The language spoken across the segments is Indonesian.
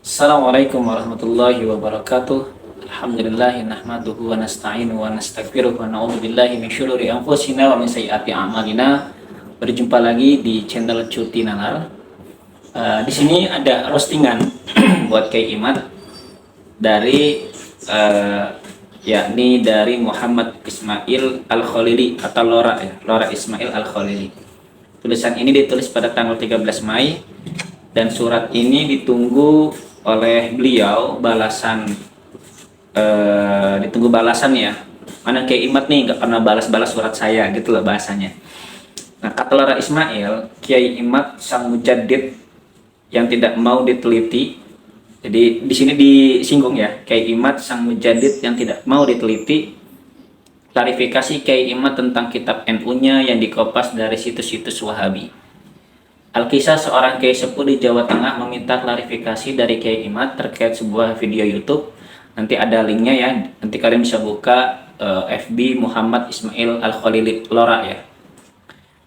Assalamualaikum warahmatullahi wabarakatuh. Alhamdulillahi nahmaduhu wa nasta'inu wa nastaghfiruh wa na'udzu billahi min syururi anfusina wa min sayyiati a'malina. Berjumpa lagi di channel Cuti Nalar. Di sini ada roastingan buat Kiai Imad dari yakni dari Muhammad Ismail Al-Khalili atau Lora Ismail Al-Khalili. Tulisan ini ditulis pada tanggal 13 Mei dan surat ini ditunggu oleh beliau ditunggu balasan ya. Mana Kiai Imad nih nggak pernah balas-balas surat saya gitu loh bahasanya. Nah, kata Lara Ismail, Kiai Imad sang mujaddid yang tidak mau diteliti. Jadi di sini disinggung ya, Kiai Imad sang mujaddid yang tidak mau diteliti. Klarifikasi Kiai Imad tentang kitab NU-nya yang dikopas dari situs-situs Wahabi. Alkisah seorang Kiai sepuh di Jawa Tengah meminta klarifikasi dari Kiai Imad terkait sebuah video YouTube. Nanti ada linknya ya, nanti kalian bisa buka FB Muhammad Ismail Al-Khalili Lora ya.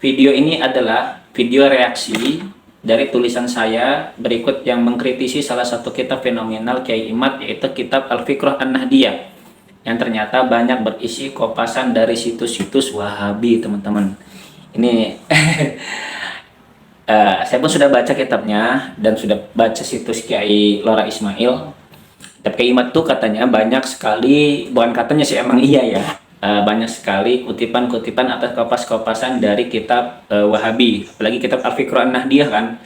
Video ini adalah video reaksi dari tulisan saya berikut yang mengkritisi salah satu kitab fenomenal Kiai Imad, yaitu kitab Al-Fiqrah An-Nahdiyah, yang ternyata banyak berisi kopasan dari situs-situs Wahabi, teman-teman. Ini saya pun sudah baca kitabnya dan sudah baca situs Kiai Lora Ismail. Kitab Kiai Imad tuh katanya banyak sekali, bukan katanya sih, emang iya ya, banyak sekali kutipan-kutipan atau kopas-kopasan dari kitab Wahabi, apalagi kitab Al-Fiqh An-Nahdiyah kan,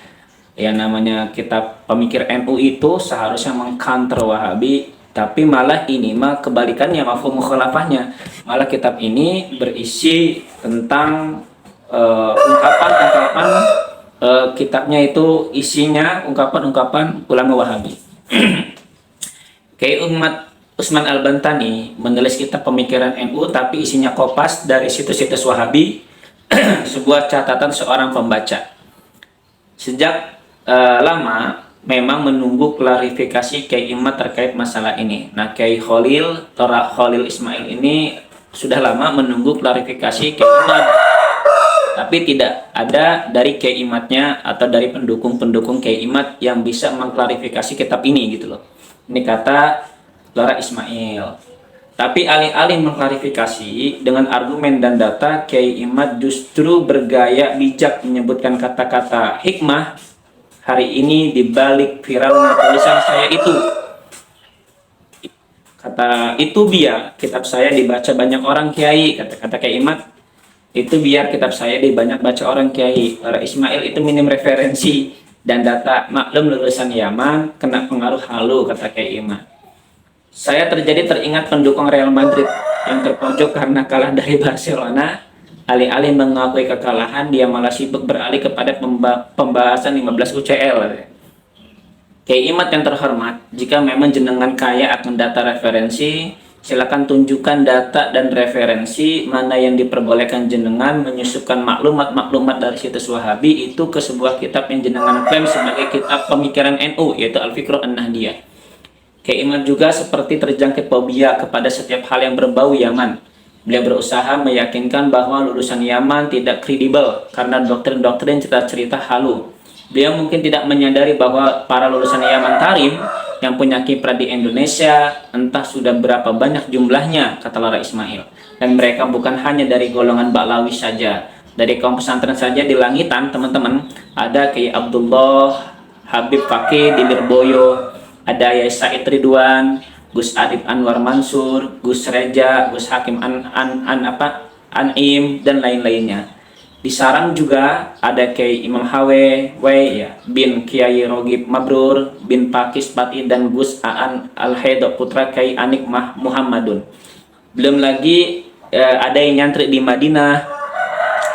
yang namanya kitab pemikir NU itu seharusnya mengcounter Wahabi, tapi malah ini mah kebalikannya, mafhum mukhalafahnya. Malah kitab ini berisi tentang ungkapan-ungkapan, kitabnya itu isinya ungkapan-ungkapan ulama Wahabi. Kayak Utsman Al-Bantani menulis kitab pemikiran NU tapi isinya kopas dari situs-situs Wahabi. Sebuah catatan seorang pembaca. Sejak lama memang menunggu klarifikasi Kiai Imad terkait masalah ini. Nah, Kiai Khalil Ismail ini sudah lama menunggu klarifikasi Kiai Imad, tapi tidak ada dari Kiai Imadnya atau dari pendukung-pendukung Kiai Imad yang bisa mengklarifikasi kitab ini gitu loh. Ini kata Lora Ismail. Tapi alih-alih mengklarifikasi dengan argumen dan data, Kiai Imad justru bergaya bijak menyebutkan kata-kata hikmah hari ini di balik viralnya tulisan saya itu. Kata itu biar kitab saya dibaca banyak orang kiai, kata-kata Kiai Imad. Itu biar kitab saya dibanyak baca orang kiai. Lora Ismail itu minim referensi dan data, maklum lulusan Yaman, kena pengaruh halu, kata Kiai Imad. Saya teringat pendukung Real Madrid yang terpojok karena kalah dari Barcelona. Alih-alih mengakui kekalahan, dia malah sibuk beralih kepada pembahasan 15 UCL. Kiai Imad yang terhormat, jika memang jenengan kaya akan data referensi, silakan tunjukkan data dan referensi mana yang diperbolehkan jenengan menyusupkan maklumat-maklumat dari situs Wahabi itu ke sebuah kitab yang jenengan klaim sebagai kitab pemikiran NU, yaitu Al-Fiqh An-Nahdiyah. Kiai Imad juga seperti terjangkit fobia kepada setiap hal yang berbau Yaman. Beliau berusaha meyakinkan bahwa lulusan Yaman tidak kredibel karena doktrin-doktrin cerita-cerita halu. Beliau mungkin tidak menyadari bahwa para lulusan Yaman Tarim yang punya kiprah di Indonesia entah sudah berapa banyak jumlahnya, kata Lora Ismail. Dan mereka bukan hanya dari golongan Baklawi saja. Dari kaum pesantren saja di Langitan, teman-teman, ada Kiai Abdullah Habib Fakih di Lirboyo, ada Yai Said Ridwan, Gus Adib Anwar Mansur, Gus Reja, Gus Hakim Anim, dan lain-lainnya. Di Sarang juga ada Kiai Imam Hawe ya, bin Kiai Rogib Mabrur bin Pakis Pati dan Gus Aan Al-Haidok putra Kiai Anik Muhammadun. Belum lagi ada yang nyantri di Madinah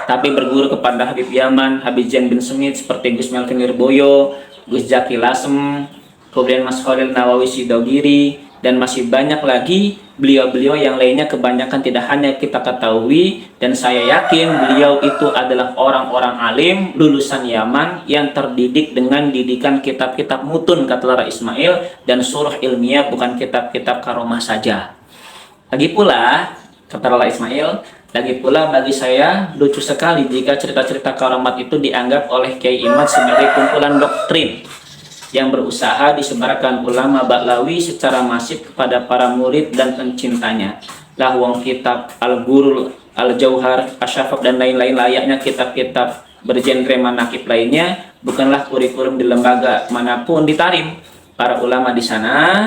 tapi berguru kepada Habib Yaman, Habib Zain bin Semit seperti Gus Melvin Lirboyo, Gus Zaki Lasem, kemudian Mas Khalil Nawawi Sidogiri, dan masih banyak lagi beliau-beliau yang lainnya. Kebanyakan tidak hanya kita ketahui, dan saya yakin beliau itu adalah orang-orang alim lulusan Yaman yang terdidik dengan didikan kitab-kitab mutun, kata Lora Ismail, dan surah ilmiah, bukan kitab-kitab karomah saja. Lagi pula, kata Lora Ismail, lagi pula bagi saya lucu sekali jika cerita-cerita karamat itu dianggap oleh Kiai Imad sebagai kumpulan doktrin. yang berusaha disebarkan ulama Ba'lawi secara masif kepada para murid dan pencintanya. Lahwong kitab Al-Gurul, Al-Jauhar, Asyafaq dan lain-lain layaknya kitab-kitab bergenre manakib lainnya bukanlah kurikulum di lembaga manapun ditarim. Para ulama di sana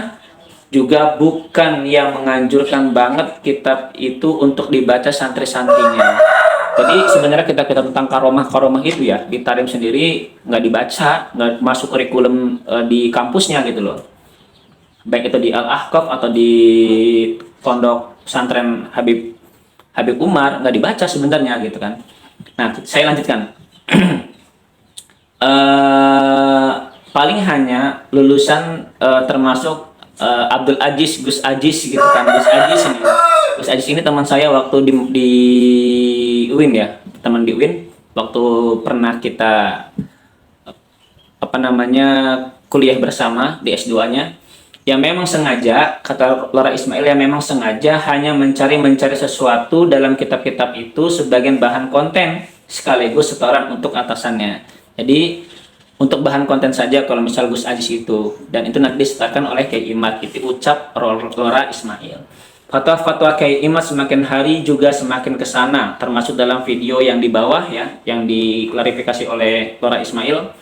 juga bukan yang menganjurkan banget kitab itu untuk dibaca santri-santrinya. Jadi sebenarnya kitab-kitab tentang karomah itu ya ditarim sendiri, nggak dibaca, nggak masuk kurikulum di kampusnya gitu loh. Baik itu di Al-Ahqaf atau di pondok pesantren Habib Umar, nggak dibaca sebenarnya gitu kan. Nah, saya lanjutkan. Paling hanya lulusan termasuk Abdul Aziz, Gus Aziz gitu kan. Gus Aziz ini teman saya waktu di UIN ya, teman di UIN waktu pernah kita kuliah bersama di S2-nya. Yang memang sengaja, kata Lora Ismail, yang memang sengaja hanya mencari sesuatu dalam kitab-kitab itu sebagian bahan konten sekaligus setoran untuk atasannya. Jadi untuk bahan konten saja kalau misal Gus Aziz itu, dan itu nanti disetorkan oleh Kiai Imad, itu ucap Lora Ismail. Fatwa-fatwa Kiai Imad semakin hari juga semakin kesana, termasuk dalam video yang di bawah ya, yang diklarifikasi oleh Lora Ismail.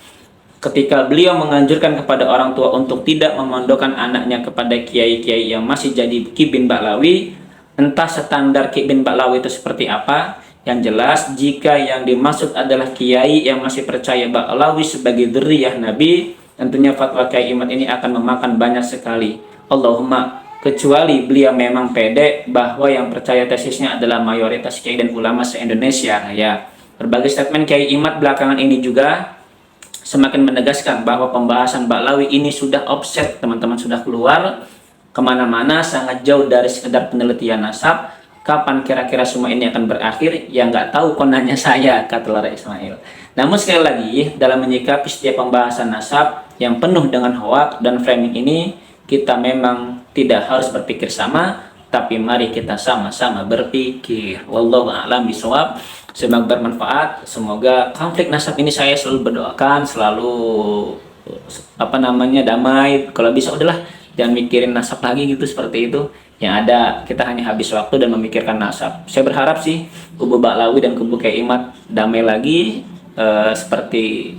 Ketika beliau menganjurkan kepada orang tua untuk tidak memondokkan anaknya kepada kiai-kiai yang masih jadi Ki bin Ba'lawi, entah standar Ki bin Ba'lawi itu seperti apa. Yang jelas, jika yang dimaksud adalah kiai yang masih percaya Ba'lawi sebagai dzurriyyah Nabi, tentunya fatwa Kiai Imad ini akan memakan banyak sekali. Allahumma, kecuali beliau memang pede bahwa yang percaya tesisnya adalah mayoritas kiai dan ulama se-Indonesia. Ya, berbagai statement Kiai Imad belakangan ini juga semakin menegaskan bahwa pembahasan Ba'lawi ini sudah offset, teman-teman, sudah keluar kemana-mana, sangat jauh dari sekedar penelitian nasab. Kapan kira-kira semua ini akan berakhir? Ya nggak tahu, konanya saya, kata Lora Ismail. Namun sekali lagi, dalam menyikapi setiap pembahasan nasab yang penuh dengan hoak dan framing ini, kita memang tidak harus berpikir sama, tapi mari kita sama-sama berpikir. Wallahu a'lam bishawab. Semoga bermanfaat. Semoga konflik nasab ini saya selalu berdoakan, selalu damai. Kalau bisa udahlah, jangan mikirin nasab lagi gitu, seperti itu. Yang ada kita hanya habis waktu dan memikirkan nasab. Saya berharap sih kubu Ba'lawi dan kubu Kiai Imad damai lagi, seperti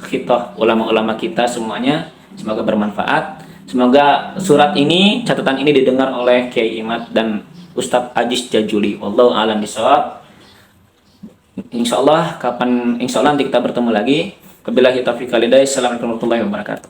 khitoh ulama-ulama kita semuanya. Semoga bermanfaat. Semoga surat ini, catatan ini didengar oleh Kiai Imad dan Ustadz Aziz Jajuli. Wallahu a'lam bishawab. Insya Allah nanti kita bertemu lagi. Wabillahi taufiq wal hidayah. Assalamualaikum warahmatullahi wabarakatuh.